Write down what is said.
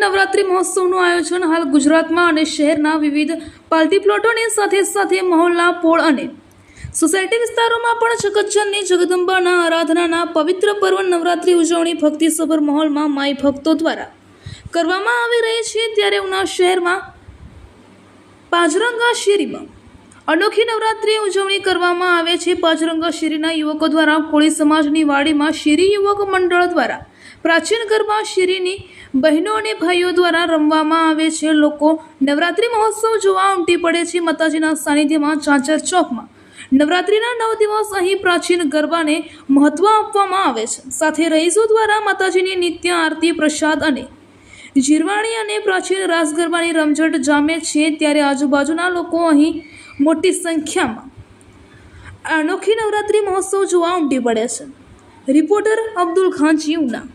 નવરાત્રિ મહોત્સવનું આયોજન હાલ ગુજરાતમાં અને શહેરના વિવિધ પાર્ટી પ્લોટોની સાથે મહોલ્લા પોળ અને સોસાયટી વિસ્તારોમાં પણ જગતજનની જગદંબાના આરાધનાના પવિત્ર પર્વ નવરાત્રિ ઉજવણી ભક્તિસભર માહોલમાં માઈ ભક્તો દ્વારા કરવામાં આવી રહી છે। ત્યારે ઉના શહેરમાં પાંચરંગા શેરીમાં અનોખી નવરાત્રિ ઉજવણી કરવામાં આવે છે। પાંચરંગા શેરીના યુવકો દ્વારા કોળી સમાજની વાડીમાં શેરી યુવક મંડળ દ્વારા પ્રાચીન ગરબા શેરીની બહેનો અને ભાઈઓ દ્વારા રમવામાં આવે છે। લોકો નવરાત્રિ મહોત્સવ જોવા ઉમટી પડે છે। માતાજીના સાનિધ્યમાં ચાચર ચોકમાં નવરાત્રિના 9 દિવસ અહીં પ્રાચીન ગરબાને મહત્વ આપવામાં આવે છે। સાથે રહીશો દ્વારા માતાજીની નિત્ય આરતી, પ્રસાદ અને જીરવાણી અને પ્રાચીન રાસ ગરબાની રમઝટ જામે છે। ત્યારે આજુબાજુના લોકો અહીં મોટી સંખ્યામાં અનોખી નવરાત્રિ મહોત્સવ જોવા ઉમટી પડે છે। રિપોર્ટર અબ્દુલ ખાન, ઉના।